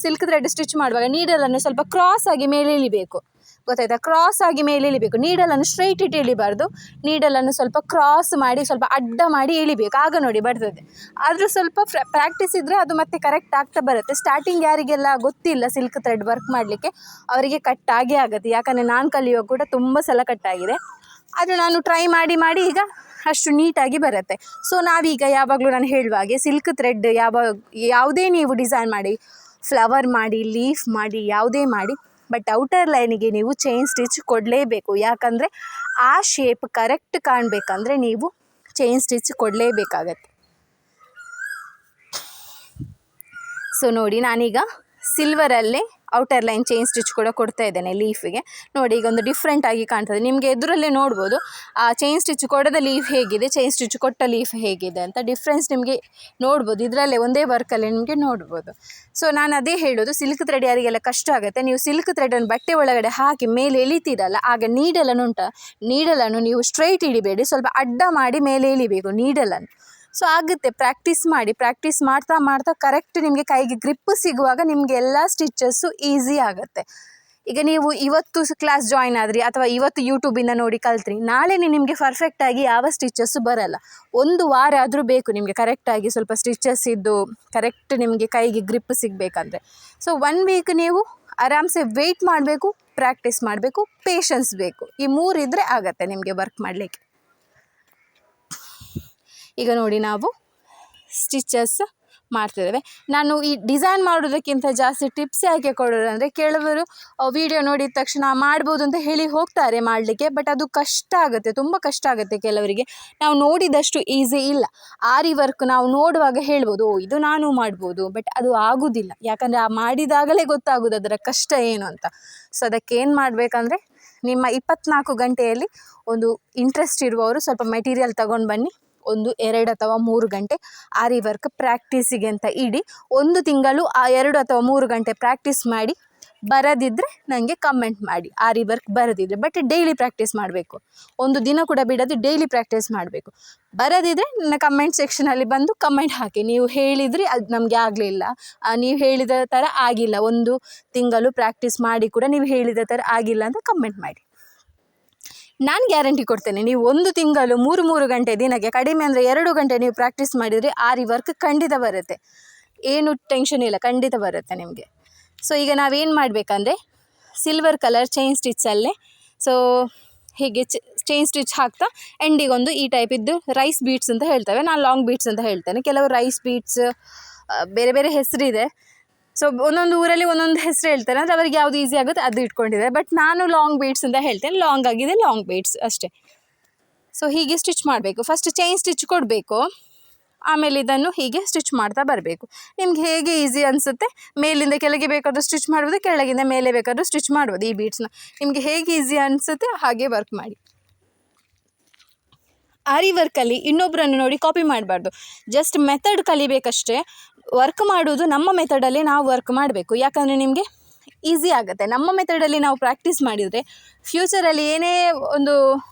ಸಿಲ್ಕ್ ಥ್ರೆಡ್ ಸ್ಟಿಚ್ ಮಾಡುವಾಗ ನೀಡಲನ್ನು ಸ್ವಲ್ಪ ಕ್ರಾಸ್ ಆಗಿ ಮೇಲೆ ಎಳಿಬೇಕು, ಗೊತ್ತಾಯ್ತಾ? ಕ್ರಾಸ್ ಆಗಿ ಮೇಲೆ ಎಳಿಬೇಕು. ನೀಡಲನ್ನು ಸ್ಟ್ರೈಟ್ ಇಟ್ಟು ಎಳಿಬಾರ್ದು, ನೀಡಲನ್ನು ಸ್ವಲ್ಪ ಕ್ರಾಸ್ ಮಾಡಿ ಸ್ವಲ್ಪ ಅಡ್ಡ ಮಾಡಿ ಎಳಿಬೇಕು, ಆಗ ನೋಡಿ ಬರ್ತದೆ. ಆದರೂ ಸ್ವಲ್ಪ ಪ್ರಾಕ್ಟೀಸ್ ಇದ್ದರೆ ಅದು ಮತ್ತೆ ಕರೆಕ್ಟ್ ಆಗ್ತಾ ಬರುತ್ತೆ. ಸ್ಟಾರ್ಟಿಂಗ್ ಯಾರಿಗೆಲ್ಲ ಗೊತ್ತಿಲ್ಲ ಸಿಲ್ಕ್ ಥ್ರೆಡ್ ವರ್ಕ್ ಮಾಡಲಿಕ್ಕೆ ಅವರಿಗೆ ಕಟ್ಟಾಗೇ ಆಗುತ್ತೆ. ಯಾಕಂದರೆ ನಾನು ಕಲಿಯುವಾಗ ಕೂಡ ತುಂಬ ಸಲ ಕಟ್ಟಾಗಿದೆ. ಆದರೆ ನಾನು ಟ್ರೈ ಮಾಡಿ ಈಗ ಅಷ್ಟು ನೀಟಾಗಿ ಬರುತ್ತೆ. ಸೊ ನಾವೀಗ ಯಾವಾಗಲೂ ನಾನು ಹೇಳುವಾಗೆ ಸಿಲ್ಕ್ ಥ್ರೆಡ್ ಯಾವುದೇ ನೀವು ಡಿಸೈನ್ ಮಾಡಿ, ಫ್ಲವರ್ ಮಾಡಿ, ಲೀಫ್ ಮಾಡಿ, ಯಾವುದೇ ಮಾಡಿ, ಬಟ್ ಔಟರ್ ಲೈನಿಗೆ ನೀವು ಚೈನ್ ಸ್ಟಿಚ್ ಕೊಡಲೇಬೇಕು. ಯಾಕಂದರೆ ಆ ಶೇಪ್ ಕರೆಕ್ಟ್ ಕಾಣಬೇಕಂದ್ರೆ ನೀವು ಚೈನ್ ಸ್ಟಿಚ್ ಕೊಡಲೇಬೇಕಾಗತ್ತೆ. ಸೊ ನೋಡಿ, ನಾನೀಗ ಸಿಲ್ವರಲ್ಲಿ ಔಟರ್ ಲೈನ್ ಚೈನ್ ಸ್ಟಿಚ್ ಕೂಡ ಕೊಡ್ತಾ ಇದ್ದೇನೆ ಲೀಫಿಗೆ. ನೋಡಿ ಈಗ ಒಂದು ಡಿಫ್ರೆಂಟ್ ಆಗಿ ಕಾಣ್ತದೆ ನಿಮಗೆ, ಎದುರಲ್ಲೇ ನೋಡ್ಬೋದು ಆ ಚೈನ್ ಸ್ಟಿಚ್ ಕೊಡದ ಲೀಫ್ ಹೇಗಿದೆ, ಚೈನ್ ಸ್ಟಿಚ್ ಕೊಟ್ಟ ಲೀಫ್ ಹೇಗಿದೆ ಅಂತ ಡಿಫ್ರೆನ್ಸ್ ನಿಮಗೆ ನೋಡ್ಬೋದು. ಇದರಲ್ಲೇ ಒಂದೇ ವರ್ಕಲ್ಲಿ ನಿಮಗೆ ನೋಡ್ಬೋದು. ಸೊ ನಾನು ಅದೇ ಹೇಳೋದು, ಸಿಲ್ಕ್ ಥ್ರೆಡ್ ಯಾರಿಗೆಲ್ಲ ಕಷ್ಟ ಆಗುತ್ತೆ, ನೀವು ಸಿಲ್ಕ್ ಥ್ರೆಡನ್ನು ಬಟ್ಟೆ ಒಳಗಡೆ ಹಾಕಿ ಮೇಲೆ ಎಳಿತೀರಲ್ಲ, ಆಗ ನೀಡಲನ್ನು ನೀವು ಸ್ಟ್ರೈಟ್ ಇಡಿಬೇಡಿ, ಸ್ವಲ್ಪ ಅಡ್ಡ ಮಾಡಿ ಮೇಲೆ ಎಳಿಬೇಕು ನೀಡಲನ್ನು. ಸೊ ಆಗುತ್ತೆ, ಪ್ರಾಕ್ಟೀಸ್ ಮಾಡ್ತಾ ಮಾಡ್ತಾ ಕರೆಕ್ಟ್ ನಿಮಗೆ ಕೈಗೆ ಗ್ರಿಪ್ ಸಿಗುವಾಗ ನಿಮಗೆ ಎಲ್ಲ ಸ್ಟಿಚಸ್ಸು ಈಸಿ ಆಗುತ್ತೆ. ಈಗ ನೀವು ಇವತ್ತು ಕ್ಲಾಸ್ ಜಾಯಿನ್ ಆದ್ರಿ ಅಥವಾ ಇವತ್ತು ಯೂಟ್ಯೂಬಿಂದ ನೋಡಿ ಕಲ್ತ್ರಿ, ನಾಳೆ ನಿಮಗೆ ಪರ್ಫೆಕ್ಟಾಗಿ ಯಾವ ಸ್ಟಿಚಸ್ಸು ಬರಲ್ಲ. ಒಂದು ವಾರ ಆದರೂ ಬೇಕು ನಿಮಗೆ ಕರೆಕ್ಟಾಗಿ ಸ್ವಲ್ಪ ಸ್ಟಿಚಸ್ ಇದ್ದು ಕರೆಕ್ಟ್ ನಿಮಗೆ ಕೈಗೆ ಗ್ರಿಪ್ ಸಿಗಬೇಕಂದ್ರೆ. ಸೊ 1 ವೀಕ್ ನೀವು ಆರಾಮ್ಸೆ ವೆಯ್ಟ್ ಮಾಡಬೇಕು, ಪ್ರಾಕ್ಟೀಸ್ ಮಾಡಬೇಕು, ಪೇಷನ್ಸ್ ಬೇಕು. ಈ 3 ಇದ್ದರೆ ಆಗತ್ತೆ ನಿಮಗೆ ವರ್ಕ್ ಮಾಡಲಿಕ್ಕೆ. ಈಗ ನೋಡಿ ನಾವು ಸ್ಟಿಚಸ್ ಮಾಡ್ತಿದ್ದೇವೆ. ನಾನು ಈ ಡಿಸೈನ್ ಮಾಡೋದಕ್ಕಿಂತ ಜಾಸ್ತಿ ಟಿಪ್ಸ್ ಯಾಕೆ ಕೊಡೋದು ಅಂದರೆ, ಕೆಲವರು ವಿಡಿಯೋ ನೋಡಿದ ತಕ್ಷಣ ಮಾಡ್ಬೋದು ಅಂತ ಹೇಳಿ ಹೋಗ್ತಾರೆ ಮಾಡಲಿಕ್ಕೆ, ಬಟ್ ಅದು ಕಷ್ಟ ಆಗುತ್ತೆ, ತುಂಬ ಕಷ್ಟ ಆಗುತ್ತೆ ಕೆಲವರಿಗೆ. ನಾವು ನೋಡಿದಷ್ಟು ಈಸಿ ಇಲ್ಲ. ಆರಿ ವರ್ಕ್ ನಾವು ನೋಡುವಾಗ ಹೇಳ್ಬೋದು, ಓ ಇದು ನಾನು ಮಾಡ್ಬೋದು, ಬಟ್ ಅದು ಆಗೋದಿಲ್ಲ. ಯಾಕಂದರೆ ಆ ಮಾಡಿದಾಗಲೇ ಗೊತ್ತಾಗೋದು ಅದರ ಕಷ್ಟ ಏನು ಅಂತ. ಸೊ ಅದಕ್ಕೆ ಏನು ಮಾಡಬೇಕಂದ್ರೆ, ನಿಮ್ಮ 24 ಗಂಟೆಯಲ್ಲಿ ಒಂದು ಇಂಟ್ರೆಸ್ಟ್ ಇರುವವರು ಸ್ವಲ್ಪ ಮೆಟೀರಿಯಲ್ ತಗೊಂಡು ಬನ್ನಿ, ಒಂದು 2 ಅಥವಾ 3 ಗಂಟೆ ಆರಿ ವರ್ಕ್ ಪ್ರಾಕ್ಟೀಸಿಗೆ ಅಂತ ಇಡಿ. 1 ತಿಂಗಳು ಆ 2 ಅಥವಾ 3 ಗಂಟೆ ಪ್ರಾಕ್ಟೀಸ್ ಮಾಡಿ, ಬರದಿದ್ದರೆ ನನಗೆ ಕಮೆಂಟ್ ಮಾಡಿ ಆರಿ ವರ್ಕ್ ಬರದಿದ್ದರೆ. ಬಟ್ ಡೈಲಿ ಪ್ರಾಕ್ಟೀಸ್ ಮಾಡಬೇಕು, ಒಂದು ದಿನ ಕೂಡ ಬಿಡೋದು, ಡೈಲಿ ಪ್ರಾಕ್ಟೀಸ್ ಮಾಡಬೇಕು. ಬರದಿದ್ದರೆ ನನ್ನ ಕಮೆಂಟ್ ಸೆಕ್ಷನಲ್ಲಿ ಬಂದು ಕಮೆಂಟ್ ಹಾಕಿ, ನೀವು ಹೇಳಿದ್ರಿ ಅದು ನಮಗೆ ಆಗಲಿಲ್ಲ, ನೀವು ಹೇಳಿದ ಥರ ಆಗಿಲ್ಲ, 1 ತಿಂಗಳು ಪ್ರಾಕ್ಟೀಸ್ ಮಾಡಿ ಕೂಡ ನೀವು ಹೇಳಿದ ಥರ ಆಗಿಲ್ಲ ಅಂತ ಕಮೆಂಟ್ ಮಾಡಿ. ನಾನು ಗ್ಯಾರಂಟಿ ಕೊಡ್ತೇನೆ, ನೀವು 1 ತಿಂಗಳು 3 ಗಂಟೆ ದಿನಕ್ಕೆ, ಕಡಿಮೆ ಅಂದರೆ 2 ಗಂಟೆ ನೀವು ಪ್ರಾಕ್ಟೀಸ್ ಮಾಡಿದರೆ ಆರಿ ವರ್ಕ್ ಖಂಡಿತ ಬರುತ್ತೆ. ಏನು ಟೆನ್ಷನ್ ಇಲ್ಲ, ಖಂಡಿತ ಬರುತ್ತೆ ನಿಮಗೆ. ಸೊ ಈಗ ನಾವೇನು ಮಾಡಬೇಕಂದ್ರೆ, ಸಿಲ್ವರ್ ಕಲರ್ ಚೈನ್ ಸ್ಟಿಚ್ಚಲ್ಲೇ ಸೊ ಹೀಗೆ ಚೈನ್ ಸ್ಟಿಚ್ ಹಾಕ್ತಾ ಎಂಡಿಗೊಂದು ಈ ಟೈಪ್ ಇದ್ದು ರೈಸ್ ಬೀಟ್ಸ್ ಅಂತ ಹೇಳ್ತೇವೆ, ನಾನು ಲಾಂಗ್ ಬೀಟ್ಸ್ ಅಂತ ಹೇಳ್ತೇನೆ. ಕೆಲವರು ರೈಸ್ ಬೀಟ್ಸ್ ಬೇರೆ ಬೇರೆ ಹೆಸರಿದೆ. ಸೊ ಒಂದೊಂದು ಊರಲ್ಲಿ ಒಂದೊಂದು ಹೆಸರು ಹೇಳ್ತಾರೆ, ಅಂದರೆ ಅವರಿಗೆ ಯಾವುದು ಈಸಿ ಆಗುತ್ತೆ ಅದು ಇಟ್ಕೊಂಡಿದ್ದಾರೆ. ಬಟ್ ನಾನು ಲಾಂಗ್ ಬೀಟ್ಸ್ ಅಂತ ಹೇಳ್ತೇನೆ, ಲಾಂಗ್ ಆಗಿದೆ ಲಾಂಗ್ ಬೀಟ್ಸ್ ಅಷ್ಟೇ. ಸೊ ಹೀಗೆ ಸ್ಟಿಚ್ ಮಾಡಬೇಕು. ಫಸ್ಟ್ ಚೈನ್ ಸ್ಟಿಚ್ ಕೊಡಬೇಕು, ಆಮೇಲೆ ಇದನ್ನು ಹೀಗೆ ಸ್ಟಿಚ್ ಮಾಡ್ತಾ ಬರಬೇಕು. ನಿಮ್ಗೆ ಹೇಗೆ ಈಸಿ ಅನಿಸುತ್ತೆ, ಮೇಲಿಂದ ಕೆಳಗೆ ಬೇಕಾದರೂ ಸ್ಟಿಚ್ ಮಾಡ್ಬೋದು, ಕೆಳಗಿಂದ ಮೇಲೆ ಬೇಕಾದರೂ ಸ್ಟಿಚ್ ಮಾಡ್ಬೋದು. ಈ ಬೀಟ್ಸ್ನ ನಿಮಗೆ ಹೇಗೆ ಈಸಿ ಅನಿಸುತ್ತೆ ಹಾಗೆ ವರ್ಕ್ ಮಾಡಿ. ಆರಿ ವರ್ಕಲ್ಲಿ ಇನ್ನೊಬ್ಬರನ್ನು ನೋಡಿ ಕಾಪಿ ಮಾಡಬಾರ್ದು, ಜಸ್ಟ್ ಮೆಥಡ್ ಕಲಿಬೇಕಷ್ಟೇ. ವರ್ಕ್ ಮಾಡೋದು ನಮ್ಮ ಮೆಥಡಲ್ಲಿ ನಾವು ವರ್ಕ್ ಮಾಡಬೇಕು, ಯಾಕಂದರೆ ನಿಮಗೆ ಈಸಿ ಆಗುತ್ತೆ. ನಮ್ಮ ಮೆಥಡಲ್ಲಿ ನಾವು ಪ್ರಾಕ್ಟೀಸ್ ಮಾಡಿದರೆ ಫ್ಯೂಚರಲ್ಲಿ ಏನೇ ಒಂದು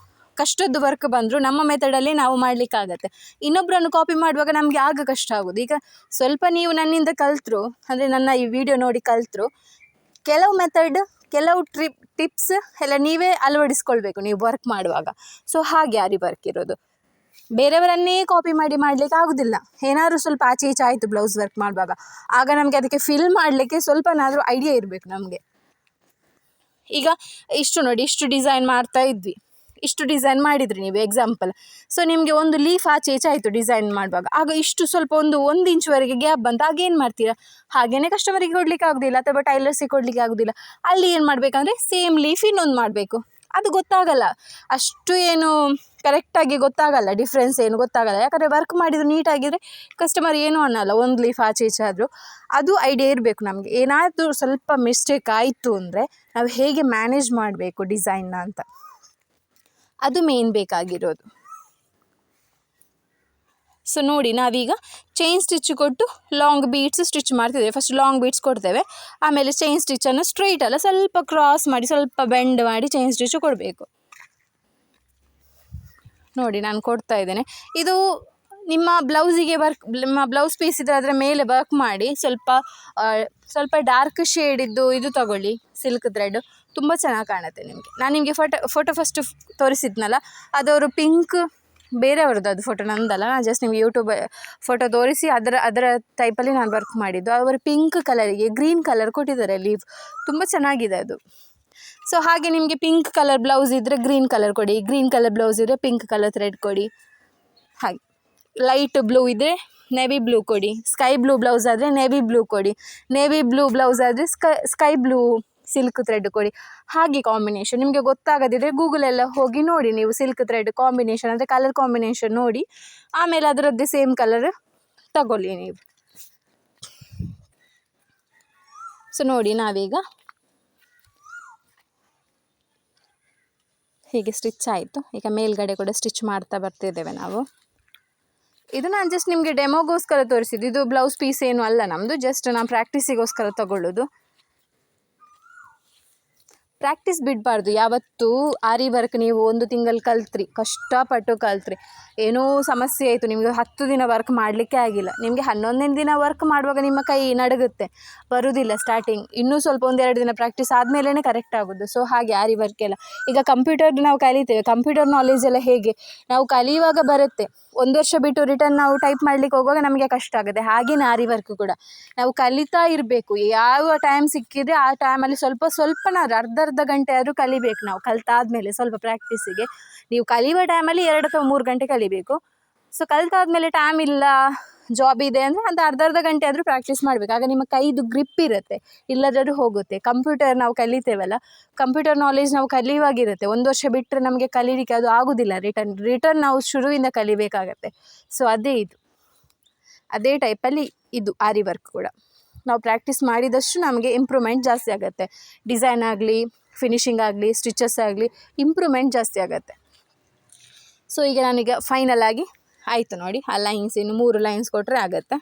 ಕಷ್ಟದ್ದು ವರ್ಕ್ ಬಂದರೂ ನಮ್ಮ ಮೆಥಡಲ್ಲಿ ನಾವು ಮಾಡಲಿಕ್ಕಾಗತ್ತೆ. ಇನ್ನೊಬ್ಬರನ್ನು ಕಾಪಿ ಮಾಡುವಾಗ ನಮಗೆ ಆಗ ಕಷ್ಟ ಆಗೋದು. ಈಗ ಸ್ವಲ್ಪ ನೀವು ನನ್ನಿಂದ ಕಲಿತರು, ಅಂದರೆ ನನ್ನ ಈ ವಿಡಿಯೋ ನೋಡಿ ಕಲಿತರು, ಕೆಲವು ಮೆಥಡ್ ಕೆಲವು ಟಿಪ್ಸ್ ಎಲ್ಲ ನೀವೇ ಅಳವಡಿಸ್ಕೊಳ್ಬೇಕು ನೀವು ವರ್ಕ್ ಮಾಡುವಾಗ. ಸೊ ಹಾಗೆ ಆರಿ ವರ್ಕ್ ಇರೋದು, ಬೇರೆಯವರನ್ನೇ ಕಾಪಿ ಮಾಡಿ ಮಾಡಲಿಕ್ಕೆ ಆಗೋದಿಲ್ಲ. ಏನಾದರೂ ಸ್ವಲ್ಪ ಆಚೆ ಈಚೆ ಆಯಿತು ಬ್ಲೌಸ್ ವರ್ಕ್ ಮಾಡುವಾಗ, ಆಗ ನಮಗೆ ಅದಕ್ಕೆ ಫಿಲ್ ಮಾಡಲಿಕ್ಕೆ ಸ್ವಲ್ಪನಾದರೂ ಐಡಿಯಾ ಇರಬೇಕು ನಮಗೆ. ಈಗ ಇಷ್ಟು ನೋಡಿ, ಇಷ್ಟು ಡಿಸೈನ್ ಮಾಡ್ತಾ ಇದ್ವಿ, ಇಷ್ಟು ಡಿಸೈನ್ ಮಾಡಿದ್ರಿ ನೀವು ಎಕ್ಸಾಂಪಲ್. ಸೊ ನಿಮಗೆ ಒಂದು ಲೀಫ್ ಆಚೆ ಈಚೆ ಆಯಿತು ಡಿಸೈನ್ ಮಾಡುವಾಗ, ಆಗ ಇಷ್ಟು ಸ್ವಲ್ಪ ಒಂದು ಇಂಚ್ವರೆಗೆ ಗ್ಯಾಪ್ ಬಂತು, ಆಗ ಏನು ಮಾಡ್ತೀರಾ, ಹಾಗೇ ಕಸ್ಟಮರಿಗೆ ಕೊಡಲಿಕ್ಕೆ ಆಗೋದಿಲ್ಲ ಅಥವಾ ಟೈಲರ್ಸಿಗೆ ಕೊಡಲಿಕ್ಕೆ ಆಗೋದಿಲ್ಲ. ಅಲ್ಲಿ ಏನು ಮಾಡಬೇಕಂದ್ರೆ ಸೇಮ್ ಲೀಫ್ ಇನ್ನೊಂದು ಮಾಡಬೇಕು. ಅದು ಗೊತ್ತಾಗಲ್ಲ, ಅಷ್ಟು ಏನು ಕರೆಕ್ಟಾಗಿ ಗೊತ್ತಾಗಲ್ಲ, ಡಿಫ್ರೆನ್ಸ್ ಏನು ಗೊತ್ತಾಗಲ್ಲ. ಯಾಕಂದರೆ ವರ್ಕ್ ಮಾಡಿದ್ರು ನೀಟಾಗಿದ್ದರೆ ಕಸ್ಟಮರ್ ಏನೂ ಅನ್ನಲ್ಲ, ಒಂದು ಲೀಫ್ ಆಚೆ ಈಚೆ ಆದರೂ. ಅದು ಐಡಿಯಾ ಇರಬೇಕು ನಮಗೆ. ಏನಾದರೂ ಸ್ವಲ್ಪ ಮಿಸ್ಟೇಕ್ ಆಯಿತು ಅಂದರೆ ನಾವು ಹೇಗೆ ಮ್ಯಾನೇಜ್ ಮಾಡಬೇಕು ಡಿಸೈನ್ನ ಅಂತ, ಅದು ಮೇನ್ ಬೇಕಾಗಿರೋದು. ಸೊ ನೋಡಿ, ನಾವೀಗ ಚೈನ್ ಸ್ಟಿಚ್ ಕೊಟ್ಟು ಲಾಂಗ್ ಬೀಟ್ಸ್ ಸ್ಟಿಚ್ ಮಾಡ್ತಿದ್ದೇವೆ. ಫಸ್ಟ್ ಲಾಂಗ್ ಬೀಟ್ಸ್ ಕೊಡ್ತೇವೆ, ಆಮೇಲೆ ಚೈನ್ ಸ್ಟಿಚ್ಚನ್ನು ಸ್ಟ್ರೈಟ್ ಅಲ್ಲ, ಸ್ವಲ್ಪ ಕ್ರಾಸ್ ಮಾಡಿ, ಸ್ವಲ್ಪ ಬೆಂಡ್ ಮಾಡಿ ಚೈನ್ ಸ್ಟಿಚ್ ಕೊಡಬೇಕು. ನೋಡಿ ನಾನು ಕೊಡ್ತಾ ಇದ್ದೇನೆ. ಇದು ನಿಮ್ಮ ಬ್ಲೌಸಿಗೆ ನಿಮ್ಮ ಬ್ಲೌಸ್ ಪೀಸ್ ಇದ್ದರೆ ಅದರ ಮೇಲೆ ವರ್ಕ್ ಮಾಡಿ, ಸ್ವಲ್ಪ ಡಾರ್ಕ್ ಶೇಡಿದ್ದು ಇದು ತಗೊಳ್ಳಿ, ಸಿಲ್ಕ್ ಥ್ರೆಡ್, ತುಂಬ ಚೆನ್ನಾಗಿ ಕಾಣುತ್ತೆ ನಿಮಗೆ. ನಾನು ನಿಮಗೆ ಫೋಟೋ ಫಸ್ಟ್ ತೋರಿಸಿದ್ನಲ್ಲ, ಅದವರು ಪಿಂಕ್, ಬೇರೆಯವ್ರದ್ದು ಅದು ಫೋಟೋ, ನಂದಲ್ಲ. ನಾನು ಜಸ್ಟ್ ನಿಮಗೆ ಯೂಟ್ಯೂಬ್ ಫೋಟೋ ತೋರಿಸಿ ಅದರ ಟೈಪಲ್ಲಿ ನಾನು ವರ್ಕ್ ಮಾಡಿದ್ದು. ಅವರು ಪಿಂಕ್ ಕಲರಿಗೆ ಗ್ರೀನ್ ಕಲರ್ ಕೊಟ್ಟಿದ್ದಾರೆ ಲೀವ್, ತುಂಬ ಚೆನ್ನಾಗಿದೆ ಅದು. ಸೊ ಹಾಗೆ ನಿಮಗೆ ಪಿಂಕ್ ಕಲರ್ ಬ್ಲೌಸ್ ಇದ್ದರೆ ಗ್ರೀನ್ ಕಲರ್ ಕೊಡಿ, ಗ್ರೀನ್ ಕಲರ್ ಬ್ಲೌಸ್ ಇದ್ದರೆ ಪಿಂಕ್ ಕಲರ್ ಥ್ರೆಡ್ ಕೊಡಿ. ಹಾಗೆ ಲೈಟ್ ಬ್ಲೂ ಇದ್ದರೆ ನೇವಿ ಬ್ಲೂ ಕೊಡಿ, ಸ್ಕೈ ಬ್ಲೂ ಬ್ಲೌಸ್ ಆದರೆ ನೇವಿ ಬ್ಲೂ ಕೊಡಿ, ನೇವಿ ಬ್ಲೂ ಬ್ಲೌಸ್ ಆದರೆ ಸ್ಕೈ ಬ್ಲೂ ಸಿಲ್ಕ್ ಥ್ರೆಡ್ ಕೊಡಿ. ಹಾಗೆ ಕಾಂಬಿನೇಷನ್ ನಿಮಗೆ ಗೊತ್ತಾಗದಿದ್ದರೆ ಗೂಗಲೆಲ್ಲ ಹೋಗಿ ನೋಡಿ ನೀವು, ಸಿಲ್ಕ್ ಥ್ರೆಡ್ ಕಾಂಬಿನೇಷನ್ ಅಂದರೆ ಕಲರ್ ಕಾಂಬಿನೇಷನ್ ನೋಡಿ, ಆಮೇಲೆ ಅದರದ್ದೇ ಸೇಮ್ ಕಲರ್ ತಗೊಳ್ಳಿ ನೀವು. ಸೊ ನೋಡಿ ನಾವೀಗ ಹೀಗೆ ಸ್ಟಿಚ್ ಆಯಿತು. ಈಗ ಮೇಲ್ಗಡೆ ಕೂಡ ಸ್ಟಿಚ್ ಮಾಡ್ತಾ ಬರ್ತಿದ್ದೇವೆ ನಾವು. ಇದು ನಾನು ಜಸ್ಟ್ ನಿಮಗೆ ಡೆಮೋಗೋಸ್ಕರ ತೋರಿಸಿದ್ದು. ಇದು ಬ್ಲೌಸ್ ಪೀಸ್ ಏನು ಅಲ್ಲ ನಮ್ಮದು, ಜಸ್ಟ್ ನಾನು ಪ್ರಾಕ್ಟೀಸಿಗೋಸ್ಕರ ತಗೊಳ್ಳೋದು. ಪ್ರಾಕ್ಟೀಸ್ ಬಿಡಬಾರ್ದು ಯಾವತ್ತೂ. ಆರಿ ವರ್ಕ್ ನೀವು 1 ತಿಂಗಳು ಕಲ್ತ್ರಿ, ಕಷ್ಟಪಟ್ಟು ಕಲ್ತ್ರಿ, ಏನೋ ಸಮಸ್ಯೆ ಆಯಿತು ನಿಮಗೆ 10 ದಿನ ವರ್ಕ್ ಮಾಡಲಿಕ್ಕೆ ಆಗಿಲ್ಲ, ನಿಮಗೆ 11ನೇ ದಿನ ವರ್ಕ್ ಮಾಡುವಾಗ ನಿಮ್ಮ ಕೈ ನಡುಗುತ್ತೆ, ಬರುವುದಿಲ್ಲ ಸ್ಟಾರ್ಟಿಂಗ್. ಇನ್ನೂ ಸ್ವಲ್ಪ 1-2 ದಿನ ಪ್ರಾಕ್ಟೀಸ್ ಆದಮೇಲೆ ಕರೆಕ್ಟ್ ಆಗೋದು. ಸೊ ಹಾಗೆ ಆರಿ ವರ್ಕ್ ಎಲ್ಲ ಈಗ ಕಂಪ್ಯೂಟರ್ ನಾವು ಕಲಿತೇವೆ, ಕಂಪ್ಯೂಟರ್ ನಾಲೆಜ್ ಎಲ್ಲ ಹೇಗೆ ನಾವು ಕಲಿಯುವಾಗ ಬರುತ್ತೆ, 1 ವರ್ಷ ಬಿಟ್ಟು ರಿಟರ್ನ್ ನಾವು ಟೈಪ್ ಮಾಡಲಿಕ್ಕೆ ಹೋಗುವಾಗ ನಮಗೆ ಕಷ್ಟ ಆಗುತ್ತೆ. ಹಾಗೆಯೇ ಆರಿ ವರ್ಕ್ ಕೂಡ ನಾವು ಕಲಿತಾ ಇರಬೇಕು. ಯಾವ ಟೈಮ್ ಸಿಕ್ಕಿದೆ ಆ ಟೈಮಲ್ಲಿ ಸ್ವಲ್ಪನಾದ್ರು ಅರ್ಧ ಗಂಟೆ ಆದರೂ ಕಲಿಬೇಕು. ನಾವು ಕಲ್ತಾದ್ಮೇಲೆ ಸ್ವಲ್ಪ ಪ್ರಾಕ್ಟೀಸಿಗೆ ನೀವು ಕಲಿಯುವ ಟೈಮಲ್ಲಿ 2 ಅಥವಾ 3 ಗಂಟೆ ಕಲಿಬೇಕು. ಸೊ ಕಲ್ತಾದ್ಮೇಲೆ ಟೈಮ್ ಇಲ್ಲ, ಜಾಬ್ ಇದೆ ಅಂದರೆ ಅದು ಅರ್ಧ ಗಂಟೆ ಆದರೂ ಪ್ರಾಕ್ಟೀಸ್ ಮಾಡಬೇಕು. ಆಗ ನಿಮ್ಮ ಕೈದು ಗ್ರಿಪ್ ಇರುತ್ತೆ, ಇಲ್ಲದಾದ್ರೂ ಹೋಗುತ್ತೆ. ಕಂಪ್ಯೂಟರ್ ನಾವು ಕಲಿತೇವಲ್ಲ, ಕಂಪ್ಯೂಟರ್ ನಾಲೆಜ್ ನಾವು ಕಲಿಯುವಾಗಿರುತ್ತೆ. 1 ವರ್ಷ ಬಿಟ್ಟರೆ ನಮಗೆ ಕಲೀಲಿಕ್ಕೆ ಅದು ಆಗೋದಿಲ್ಲ. ರಿಟರ್ನ್ ನಾವು ಶುರುವಿಂದ ಕಲಿಬೇಕಾಗತ್ತೆ. ಸೊ ಅದೇ ಟೈಪಲ್ಲಿ ಇದು ಆರಿ ವರ್ಕ್ ಕೂಡ ನಾವು ಪ್ರಾಕ್ಟೀಸ್ ಮಾಡಿದಷ್ಟು ನಮಗೆ ಇಂಪ್ರೂವ್ಮೆಂಟ್ ಜಾಸ್ತಿ ಆಗುತ್ತೆ. ಡಿಸೈನ್ ಆಗಲಿ, ಫಿನಿಶಿಂಗ್ ಆಗಲಿ, ಸ್ಟಿಚಸ್ ಆಗಲಿ ಇಂಪ್ರೂವ್ಮೆಂಟ್ ಜಾಸ್ತಿ ಆಗುತ್ತೆ. ಸೊ ಈಗ ನಾನೀಗ ಫೈನಲ್ ಆಗಿ ಆಯಿತು ನೋಡಿ, ಆ ಲೈನ್ಸ್ ಇನ್ನು 3 ಲೈನ್ಸ್ ಕೊಟ್ಟರೆ ಆಗುತ್ತೆ.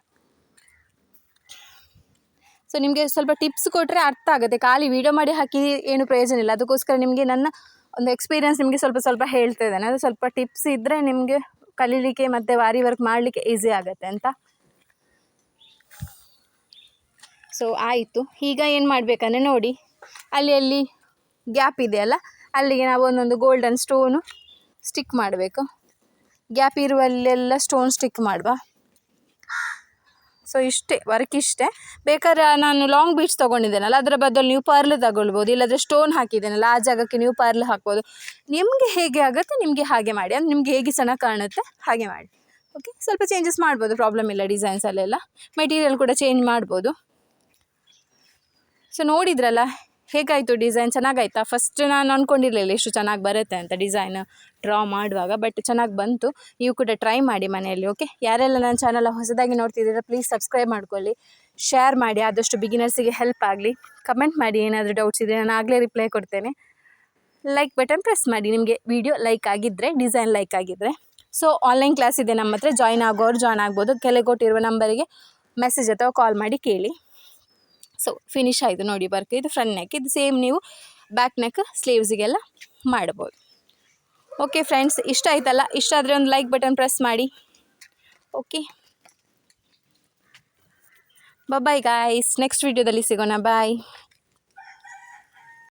ಸೊ ನಿಮಗೆ ಸ್ವಲ್ಪ ಟಿಪ್ಸ್ ಕೊಟ್ಟರೆ ಅರ್ಥ ಆಗುತ್ತೆ, ಖಾಲಿ ವೀಡಿಯೋ ಮಾಡಿ ಹಾಕಿ ಏನು ಪ್ರಯೋಜನ ಇಲ್ಲ. ಅದಕ್ಕೋಸ್ಕರ ನಿಮಗೆ ನನ್ನ ಒಂದು ಎಕ್ಸ್ಪೀರಿಯನ್ಸ್ ನಿಮಗೆ ಸ್ವಲ್ಪ ಹೇಳ್ತಾ ಇದ್ದೇನೆ. ಅದು ಸ್ವಲ್ಪ ಟಿಪ್ಸ್ ಇದ್ದರೆ ನಿಮಗೆ ಕಲೀಲಿಕ್ಕೆ ಮತ್ತು ಆರಿ ವರ್ಕ್ ಮಾಡಲಿಕ್ಕೆ ಈಸಿ ಆಗುತ್ತೆ ಅಂತ. ಸೊ ಆಯಿತು. ಈಗ ಏನು ಮಾಡಬೇಕಂದ್ರೆ ನೋಡಿ, ಅಲ್ಲಿ ಗ್ಯಾಪ್ ಇದೆಯಲ್ಲ, ಅಲ್ಲಿಗೆ ನಾವು ಒಂದೊಂದು ಗೋಲ್ಡನ್ ಸ್ಟೋನು ಸ್ಟಿಕ್ ಮಾಡಬೇಕು. ಗ್ಯಾಪ್ ಇರುವಲ್ಲೆಲ್ಲ ಸ್ಟೋನ್ ಸ್ಟಿಕ್ ಮಾಡುವ. ಸೊ ಇಷ್ಟೇ ವರ್ಕ್, ಇಷ್ಟೇ. ಬೇಕಾದ್ರೆ ನಾನು ಲಾಂಗ್ ಬೀಡ್ಸ್ ತೊಗೊಂಡಿದ್ದೇನಲ್ಲ, ಅದರ ಬದಲು ನೀವು ಪರ್ಲ್ ತಗೊಳ್ಬೋದು, ಇಲ್ಲಾಂದರೆ ಸ್ಟೋನ್ ಹಾಕಿದ್ದೇನಲ್ಲ ಆ ಜಾಗಕ್ಕೆ ನೀವು ಪರ್ಲ್ ಹಾಕ್ಬೋದು. ನಿಮಗೆ ಹೇಗೆ ಆಗುತ್ತೆ ನಿಮಗೆ ಹಾಗೆ ಮಾಡಿ, ಅಂದರೆ ನಿಮಗೆ ಹೇಗೆ ಚೆನ್ನಾಗಿ ಕಾಣುತ್ತೆ ಹಾಗೆ ಮಾಡಿ. ಓಕೆ, ಸ್ವಲ್ಪ ಚೇಂಜಸ್ ಮಾಡ್ಬೋದು, ಪ್ರಾಬ್ಲಮ್ ಇಲ್ಲ. ಡಿಸೈನ್ಸಲ್ಲೆಲ್ಲ ಮೆಟೀರಿಯಲ್ ಕೂಡ ಚೇಂಜ್ ಮಾಡ್ಬೋದು. ಸೊ ನೋಡಿದ್ರಲ್ಲ ಹೇಗಾಯಿತು ಡಿಸೈನ್, ಚೆನ್ನಾಗಾಯ್ತಾ? ಫಸ್ಟ್ ನಾನು ಅಂದ್ಕೊಂಡಿರಲಿಲ್ಲ ಎಷ್ಟು ಚೆನ್ನಾಗಿ ಬರುತ್ತೆ ಅಂತ ಡಿಸೈನ್ ಡ್ರಾ ಮಾಡುವಾಗ, ಬಟ್ ಚೆನ್ನಾಗಿ ಬಂತು. ನೀವು ಕೂಡ ಟ್ರೈ ಮಾಡಿ ಮನೆಯಲ್ಲಿ. ಓಕೆ, ಯಾರೆಲ್ಲ ನನ್ನ ಚಾನಲ್ ಹೊಸದಾಗಿ ನೋಡ್ತಿದ್ದೀರಾ ಪ್ಲೀಸ್ ಸಬ್ಸ್ಕ್ರೈಬ್ ಮಾಡ್ಕೊಳ್ಳಿ, ಶೇರ್ ಮಾಡಿ, ಆದಷ್ಟು ಬಿಗಿನರ್ಸಿಗೆ ಹೆಲ್ಪ್ ಆಗಲಿ. ಕಮೆಂಟ್ ಮಾಡಿ, ಏನಾದರೂ ಡೌಟ್ಸ್ ಇದ್ದರೆ ನಾನು ಆಗಲೇ ರಿಪ್ಲೈ ಕೊಡ್ತೇನೆ. ಲೈಕ್ ಬಟನ್ ಪ್ರೆಸ್ ಮಾಡಿ ನಿಮಗೆ ವಿಡಿಯೋ ಲೈಕ್ ಆಗಿದ್ದರೆ, ಡಿಸೈನ್ ಲೈಕ್ ಆಗಿದ್ದರೆ. ಸೊ ಆನ್ಲೈನ್ ಕ್ಲಾಸ್ ಇದೆ ನಮ್ಮ ಹತ್ರ, ಜಾಯ್ನ್ ಆಗೋರು ಜಾಯ್ನ್ ಆಗ್ಬೋದು. ಕೆಳಗೆ ಕೊಟ್ಟಿರುವ ನಂಬರಿಗೆ ಮೆಸೇಜ್ ಅಥವಾ ಕಾಲ್ ಮಾಡಿ ಕೇಳಿ. ಸೊ ಫಿನಿಶ್ ಆಯಿತು ನೋಡಿ ವರ್ಕ್. ಇದು ಫ್ರಂಟ್ ನೆಕ್, ಇದು ಸೇಮ್ ನೀವು ಬ್ಯಾಕ್ ನೆಕ್ ಸ್ಲೀವ್ಸಿಗೆಲ್ಲ ಮಾಡ್ಬೋದು. ಓಕೆ ಫ್ರೆಂಡ್ಸ್, ಇಷ್ಟ ಆಯ್ತಲ್ಲ? ಇಷ್ಟ ಆದರೆ ಒಂದು ಲೈಕ್ ಬಟನ್ ಪ್ರೆಸ್ ಮಾಡಿ. ಓಕೆ, ಬಾಯ್ ಗಾಯ್ಸ್, ನೆಕ್ಸ್ಟ್ ವಿಡಿಯೋದಲ್ಲಿ ಸಿಗೋಣ. ಬಾಯ್.